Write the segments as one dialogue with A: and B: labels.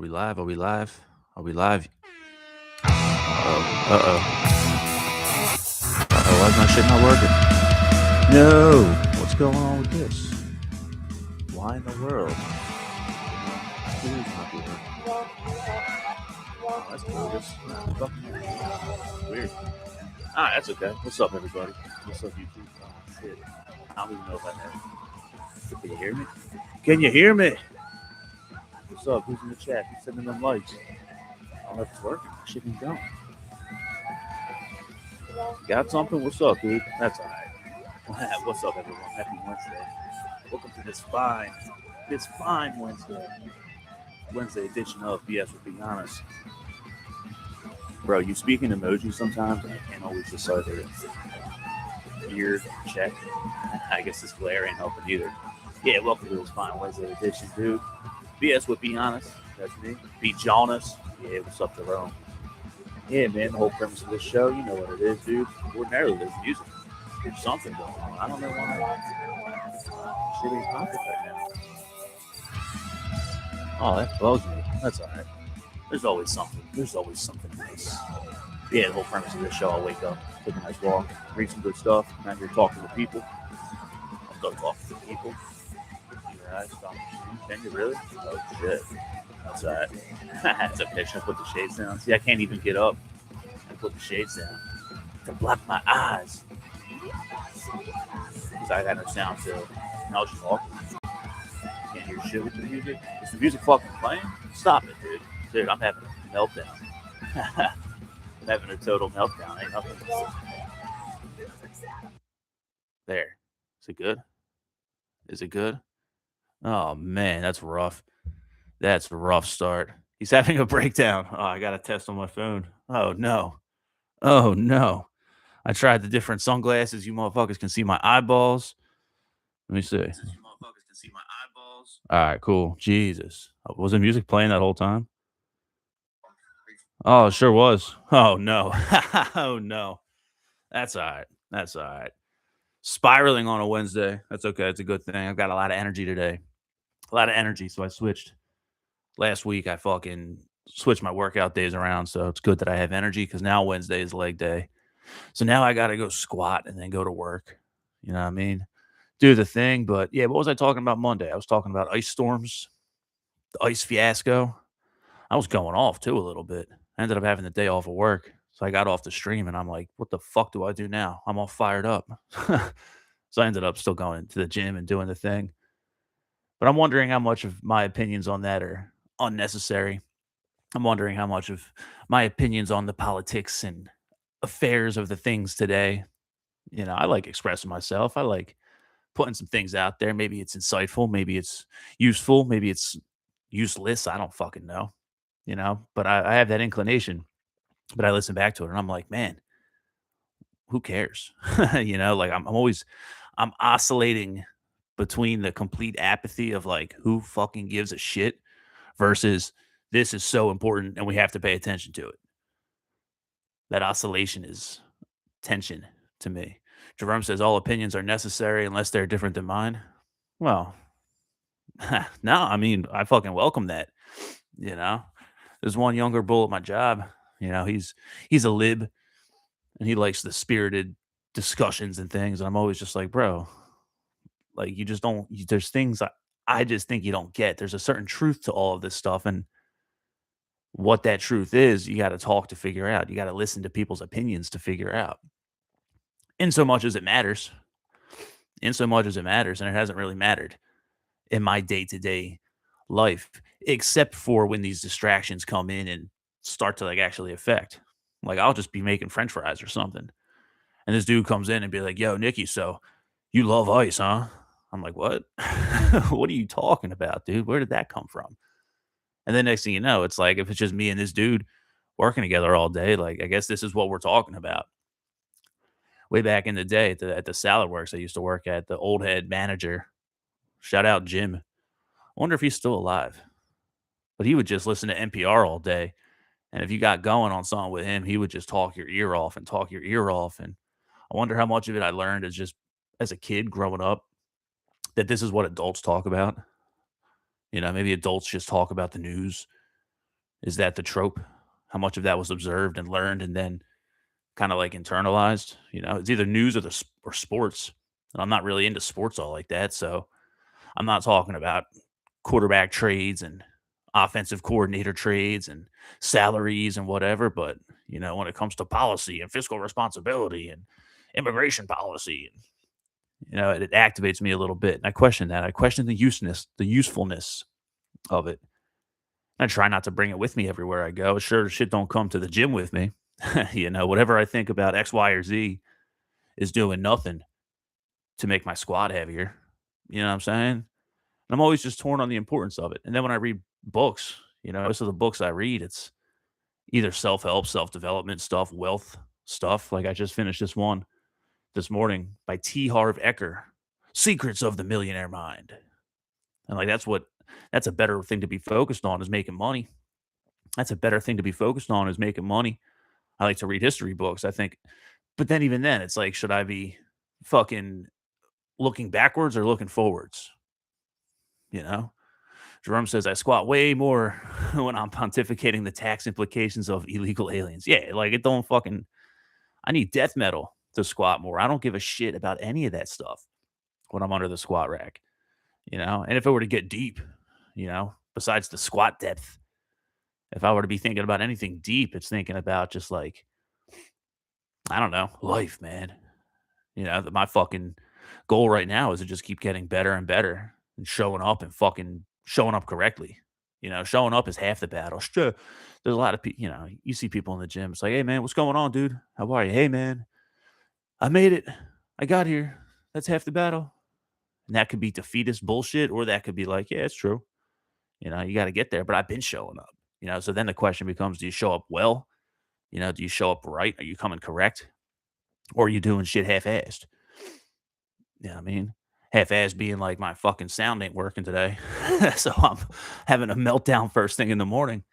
A: we live? Are we live? Are we live? Uh-oh. Uh-oh. Uh-oh. Why's my shit not working? No. What's going on with this? Why in the world? Studio's not working. Oh, that's cool. This fucking weird. Ah, that's okay. What's up, everybody? What's up, YouTube? Oh, shit. I don't even know if I have. Can you hear me? Can you hear me? What's up? Who's in the chat? Who's sending them lights? I don't know if it's working. Shit ain't going. Got something? What's up, dude? That's all right. What's up, everyone? Happy Wednesday. Welcome to this fine Wednesday edition of BS with Be Honest. Bro, you speak in emojis sometimes, and I can't always decipher it. Ear check. I guess this glare ain't helping either. Yeah, welcome to this fine Wednesday edition, dude. BS with Be Honest. That's me. Be Jonas. Yeah, what's up, Jerome? Yeah, man, the whole premise of this show, you know what it is, dude. Ordinarily, there's music. There's something going on. I don't know why shit ain't popping right now. Oh, that bugs me. That's all right. There's always something. There's always something nice. Yeah, the whole premise of this show, I'll wake up, take a nice walk, read some good stuff, come out here, talk to the people. I'll go talk to the people. Your eyes, stop. Can you really? Oh, shit. That's all right. That's a picture. Put the shades down. See, I can't even get up and put the shades down to block my eyes. Because I got no sound to. Now it's just awkward. Can't hear shit with the music. Is the music fucking playing? Stop it, dude. Dude, I'm having a meltdown. I'm having a total meltdown. Ain't nothing. There. Is it good? Is it good? Oh, man, that's rough. That's a rough start. He's having a breakdown. Oh, I got a test on my phone. Oh, no. Oh, no. I tried the different sunglasses. You motherfuckers can see my eyeballs. Let me see. All right, cool. Jesus. Was the music playing that whole time? Oh, it sure was. Oh, no. Oh, no. That's all right. That's all right. Spiraling on a Wednesday. That's okay. It's a good thing. I've got a lot of energy today. A lot of energy. So I switched. Last week, I fucking switched my workout days around. So it's good that I have energy because now Wednesday is leg day. So now I got to go squat and then go to work. You know what I mean? Do the thing. But yeah, what was I talking about Monday? I was talking about ice storms, the ice fiasco. I was going off too a little bit. I ended up having the day off of work. So I got off the stream and I'm like, what the fuck do I do now? I'm all fired up. So I ended up still going to the gym and doing the thing. But I'm wondering how much of my opinions on that are unnecessary. I'm wondering how much of my opinions on the politics and affairs of the things today. I like expressing myself. I like putting some things out there. Maybe it's insightful, maybe it's useful, maybe it's useless. I don't fucking know, but I have that inclination. But I listen back to it and I'm like, man, who cares? Like I'm oscillating between the complete apathy of like, who fucking gives a shit versus this is so important and we have to pay attention to it. That oscillation is tension to me. Jerome says all opinions are necessary unless they're different than mine. Well, no, I mean, I fucking welcome that. You know, there's one younger bull at my job. He's a lib and he likes the spirited discussions and things. And I'm always just like, bro, like you just don't. There's things I just think you don't get. There's a certain truth to all of this stuff, and what that truth is, you got to talk to figure out. You got to listen to people's opinions to figure out. In so much as it matters, and it hasn't really mattered in my day to day life, except for when these distractions come in and start to like actually affect. Like I'll just be making French fries or something, and this dude comes in and be like, "Yo, Nikki, so you love ice, huh?" I'm like, "What? What are you talking about, dude? Where did that come from?" And then next thing you know, it's like if it's just me and this dude working together all day, like I guess this is what we're talking about. Way back in the day at the Salad Works I used to work at, the old head manager, shout out Jim. I wonder if he's still alive. But he would just listen to NPR all day. And if you got going on something with him, he would just talk your ear off and talk your ear off. And I wonder how much of it I learned as just as a kid growing up that this is what adults talk about. Maybe adults just talk about the news Is that the trope? How much of that was observed and learned and then kinda, like, internalized? You know, it's either news or or sports, and I'm not really into sports all like that, so I'm not talking about quarterback trades and offensive coordinator trades and salaries and whatever, but, when it comes to policy and fiscal responsibility and immigration policy, and, it activates me a little bit, and I question that. I question the usefulness of it. I try not to bring it with me everywhere I go. Sure, shit don't come to the gym with me. Whatever I think about X, Y, or Z is doing nothing to make my squat heavier. You know what I'm saying? And I'm always just torn on the importance of it. And then when I read books, most of the books I read, it's either self help, self development stuff, wealth stuff. Like I just finished this one this morning by T. Harv Eker, Secrets of the Millionaire Mind. And like that's a better thing to be focused on is making money. That's a better thing to be focused on is making money. I like to read history books, I think. But then even then, it's like, should I be fucking looking backwards or looking forwards? You know? Jerome says I squat way more when I'm pontificating the tax implications of illegal aliens. Yeah, like it don't fucking I need death metal to squat more. I don't give a shit about any of that stuff when I'm under the squat rack, And if it were to get deep, besides the squat depth, if I were to be thinking about anything deep, it's thinking about just like, I don't know, life, man. That my fucking goal right now is to just keep getting better and better and showing up and fucking showing up correctly. Showing up is half the battle. Sure, there's a lot of people, you see people in the gym. It's like, hey, man, what's going on, dude? How are you? Hey, man, I made it. I got here. That's half the battle. And that could be defeatist bullshit, or that could be like, yeah, it's true. You got to get there, but I've been showing up. So then the question becomes, do you show up well? Do you show up right? Are you coming correct? Or are you doing shit half-assed? You know what I mean? Half-assed being like my fucking sound ain't working today. So I'm having a meltdown first thing in the morning.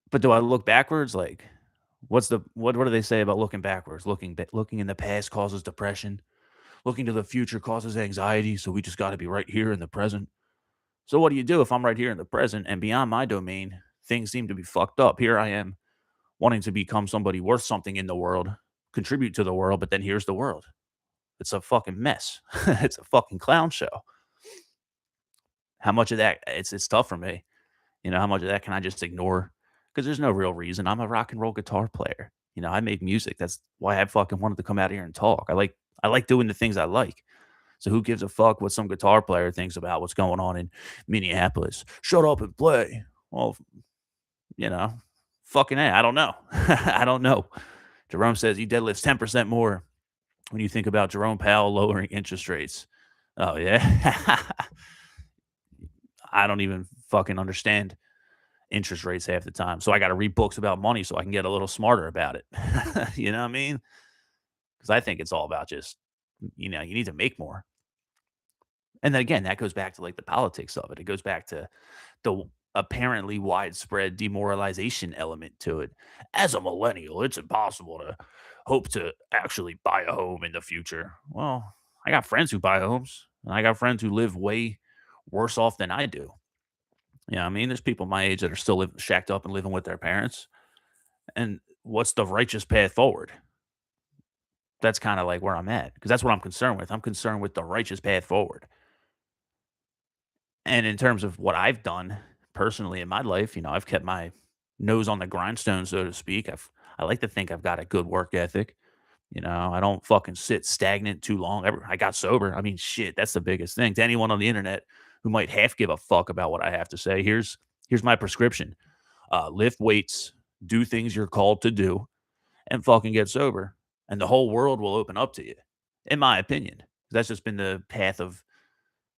A: But do I look backwards? Like, what do they say about looking backwards? Looking in the past causes depression. Looking to the future causes anxiety. So we just got to be right here in the present. So what do you do if I'm right here in the present and beyond my domain? Things seem to be fucked up. Here I am wanting to become somebody worth something in the world, contribute to the world, but then here's the world. It's a fucking mess. It's a fucking clown show. How much of that it's tough for me. How much of that can I just ignore? Because there's no real reason. I'm a rock and roll guitar player. I make music. That's why I fucking wanted to come out here and talk. I like doing the things I like. So who gives a fuck what some guitar player thinks about what's going on in Minneapolis? Shut up and play. Well, you know, fucking A, I don't know. I don't know. Jerome says he deadlifts 10% more when you think about Jerome Powell lowering interest rates. Oh, yeah. I don't even fucking understand interest rates half the time. So I got to read books about money so I can get a little smarter about it. You know what I mean? Because I think it's all about just, you need to make more. And then again, that goes back to like the politics of it. It goes back to the apparently widespread demoralization element to it. As a millennial, it's impossible to hope to actually buy a home in the future. Well, I got friends who buy homes, and I got friends who live way worse off than I do. I mean, there's people my age that are still shacked up and living with their parents. And what's the righteous path forward? That's kind of like where I'm at because that's what I'm concerned with. I'm concerned with the righteous path forward. And in terms of what I've done personally in my life, I've kept my nose on the grindstone, so to speak. I like to think I've got a good work ethic. I don't fucking sit stagnant too long. I got sober. I mean, shit, that's the biggest thing. To anyone on the internet who might half give a fuck about what I have to say, here's my prescription. Lift weights, do things you're called to do, and fucking get sober. And the whole world will open up to you, in my opinion. That's just been the path of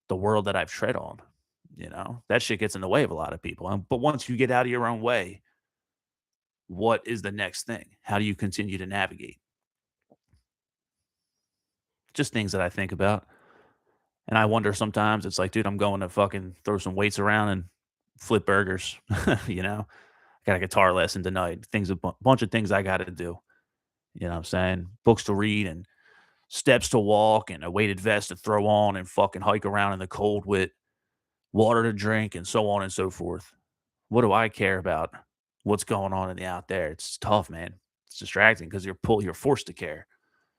A: the world that I've tread on. That shit gets in the way of a lot of people. But once you get out of your own way, what is the next thing? How do you continue to navigate? Just things that I think about. And I wonder sometimes it's like, dude, I'm going to fucking throw some weights around and flip burgers. I got a guitar lesson tonight. Bunch of things I got to do. You know what I'm saying? Books to read and steps to walk and a weighted vest to throw on and fucking hike around in the cold with water to drink and so on and so forth. What do I care about what's going on in the out there? It's tough, man. It's distracting because you're forced to care.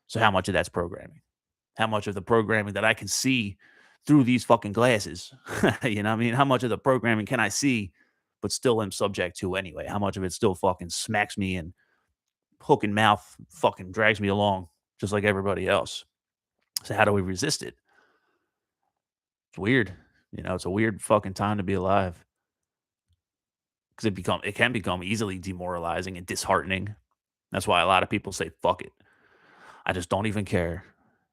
A: So how much of that's programming? How much of the programming that I can see through these fucking glasses? You know what I mean? How much of the programming can I see, but still am subject to anyway? How much of it still fucking smacks me and hook and mouth fucking drags me along just like everybody else? So how do we resist it? It's weird. It's a weird fucking time to be alive because it can become easily demoralizing and disheartening. That's why a lot of people say fuck it. I just don't even care.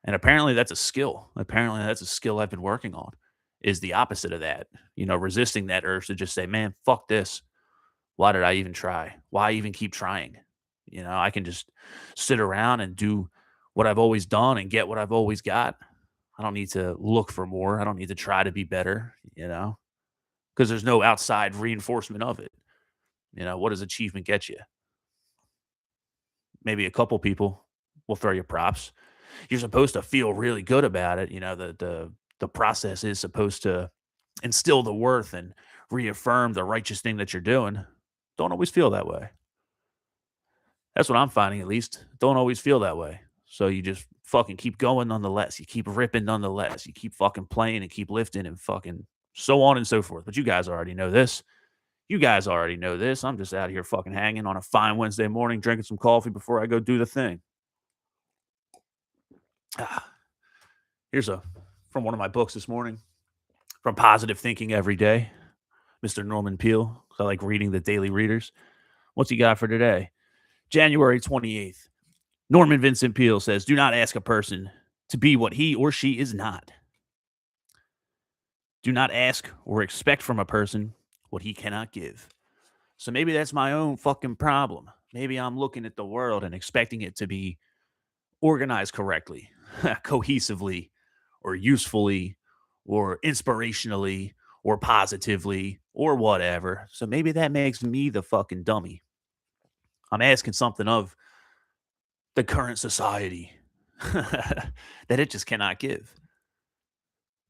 A: And apparently that's a skill. Apparently that's a skill I've been working on. Is the opposite of that. Resisting that urge to just say, "Man, fuck this. Why did I even try? Why even keep trying?" I can just sit around and do what I've always done and get what I've always got. I don't need to look for more. I don't need to try to be better, because there's no outside reinforcement of it. What does achievement get you? Maybe a couple people will throw you props. You're supposed to feel really good about it. The process is supposed to instill the worth and reaffirm the righteous thing that you're doing. Don't always feel that way. That's what I'm finding, at least. Don't always feel that way. So you just fucking keep going nonetheless. You keep ripping nonetheless. You keep fucking playing and keep lifting and fucking so on and so forth. But you guys already know this. You guys already know this. I'm just out here fucking hanging on a fine Wednesday morning, drinking some coffee before I go do the thing. Ah, here's a from one of my books this morning from Positive Thinking Every Day, Mr. Norman Peale. I like reading the daily readers. What's he got for today? January 28th. Norman Vincent Peale says, "Do not ask a person to be what he or she is not. Do not ask or expect from a person what he cannot give." So maybe that's my own fucking problem. Maybe I'm looking at the world and expecting it to be organized correctly, cohesively, or usefully, or inspirationally, or positively, or whatever. So maybe that makes me the fucking dummy. I'm asking something of the current society that it just cannot give,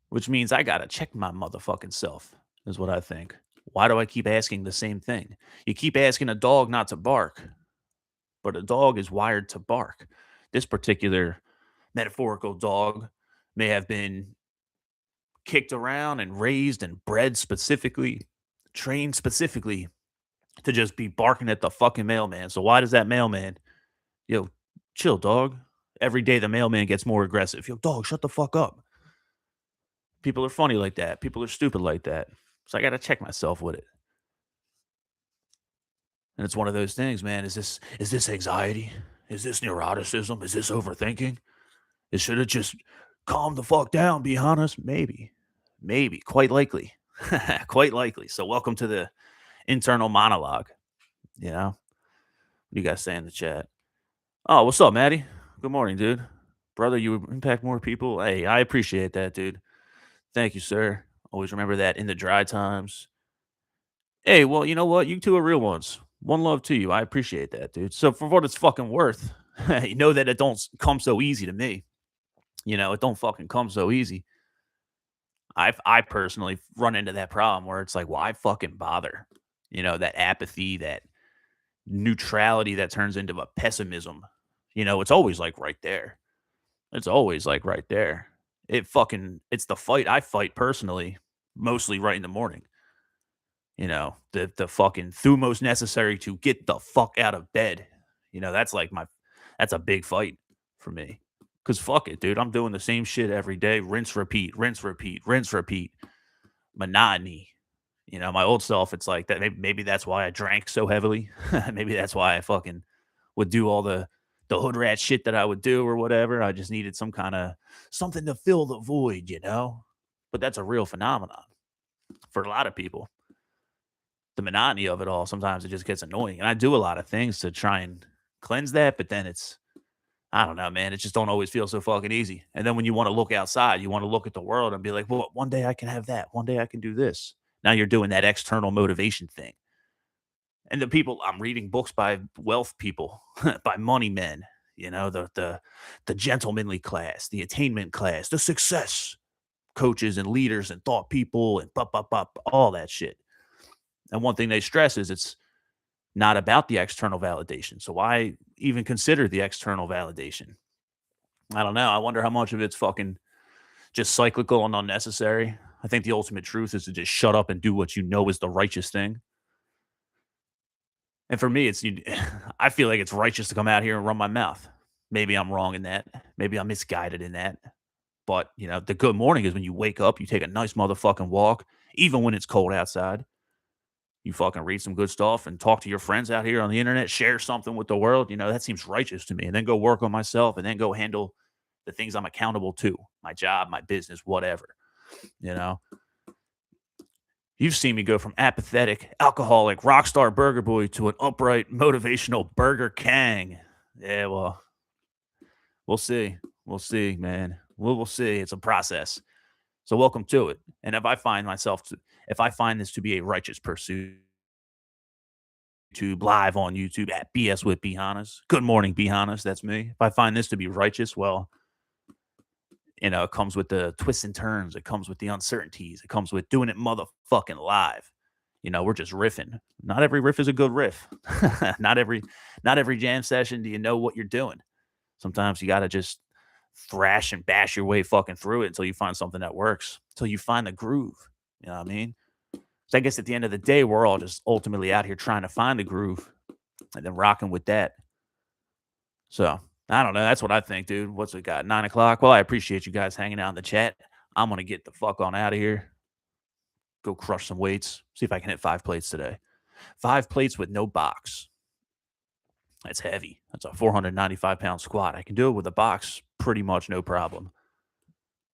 A: which means I gotta check my motherfucking self, is what I think. Why do I keep asking the same thing? You keep asking a dog not to bark, but a dog is wired to bark. This particular metaphorical dog may have been kicked around and raised and bred specifically, trained specifically to just be barking at the fucking mailman. So why does that mailman, yo, chill, dog? Every day the mailman gets more aggressive. Yo, dog, shut the fuck up. People are funny like that. People are stupid like that. So I got to check myself with it. And it's one of those things, man. Is this anxiety? Is this neuroticism? Is this overthinking? It should have just calmed the fuck down, be honest. Maybe. Maybe. Quite likely. Quite likely. So welcome to the internal monologue. You know? What do you guys say in the chat? Oh, what's up, Maddie? Good morning, dude. Brother, you impact more people. Hey, I appreciate that, dude. Thank you, sir. Always remember that in the dry times. Hey, well, you know what? You two are real ones. One love to you. I appreciate that, dude. So for what it's fucking worth, you know that it don't come so easy to me. It don't fucking come so easy. I personally run into that problem where it's like, why fucking bother? That apathy, that neutrality that turns into a pessimism. It's always like right there. It's always like right there. It's the fight I fight personally, mostly right in the morning. The fucking thumos necessary to get the fuck out of bed. That's like that's a big fight for me. Cause fuck it, dude. I'm doing the same shit every day. Rinse, repeat, rinse, repeat, rinse, repeat. Monotony. My old self, it's like that. Maybe that's why I drank so heavily. Maybe that's why I fucking would do all the hood rat shit that I would do or whatever. I just needed some kind of something to fill the void. But that's a real phenomenon for a lot of people. The monotony of it all, sometimes it just gets annoying. And I do a lot of things to try and cleanse that, but then I don't know, man. It just don't always feel so fucking easy. And then when you want to look outside, you want to look at the world and be like, well, one day I can have that. One day I can do this. Now you're doing that external motivation thing. And the people I'm reading books by wealth people, by money men, the gentlemanly class, the attainment class, the success coaches and leaders and thought people and all that shit. And one thing they stress is it's not about the external validation. So why even consider the external validation? I don't know. I wonder how much of it's fucking just cyclical and unnecessary. I think the ultimate truth is to just shut up and do what you know is the righteous thing. And for me, I feel like it's righteous to come out here and run my mouth. Maybe I'm wrong in that. Maybe I'm misguided in that. But, the good morning is when you wake up, you take a nice motherfucking walk, even when it's cold outside. You fucking read some good stuff and talk to your friends out here on the internet, share something with the world. That seems righteous to me. And then go work on myself and then go handle the things I'm accountable to, my job, my business, whatever. You know, you've seen me go from apathetic, alcoholic, rock star burger boy to an upright, motivational Burger Kang. Yeah, well, we'll see. We'll see, man. We'll see. It's a process. So welcome to it. And if I find this to be a righteous pursuit, YouTube live on YouTube at BS with B Hannas. Good morning, B Hannas. That's me. If I find this to be righteous, well, it comes with the twists and turns. It comes with the uncertainties. It comes with doing it motherfucking live. We're just riffing. Not every riff is a good riff. not every jam session do you know what you're doing. Sometimes you got to just thrash and bash your way fucking through it until you find something that works, until you find the groove. You know what I mean? So I guess at the end of the day, we're all just ultimately out here trying to find a groove and then rocking with that. So I don't know. That's what I think, dude. What's it got? 9 o'clock. Well, I appreciate you guys hanging out in the chat. I'm going to get the fuck on out of here. Go crush some weights. See if I can hit 5 plates today. 5 plates with no box. That's heavy. That's a 495-pound squat. I can do it with a box pretty much no problem.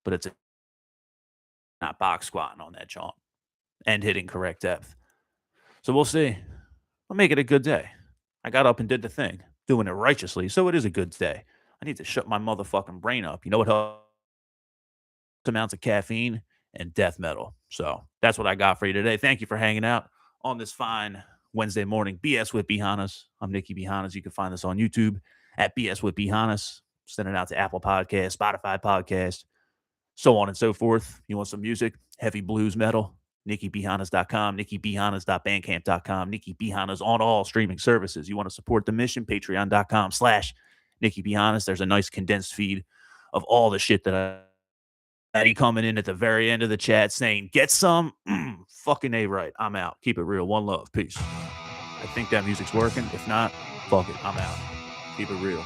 A: But it's not box squatting on that jump and hitting correct depth. So we'll see. I'll make it a good day. I got up and did the thing, doing it righteously, so it is a good day. I need to shut my motherfucking brain up. You know what helps? Amounts of caffeine and death metal. So that's what I got for you today. Thank you for hanging out on this fine Wednesday morning. BS with B Hannas. I'm Nicky B Hannas. You can find us on YouTube at BS with B Hannas. Send it out to Apple Podcast, Spotify Podcast, so on and so forth. You want some music? Heavy blues metal? NickyBHannas.com, NickyBHannas.bandcamp.com, Nicky B Hannas on all streaming services. You want to support the mission? Patreon.com/Nicky B Hannas. There's a nice condensed feed of all the shit that I coming in at the very end of the chat saying, get some. Fucking A right. I'm out. Keep it real. One love. Peace. I think that music's working. If not, fuck it. I'm out. Keep it real.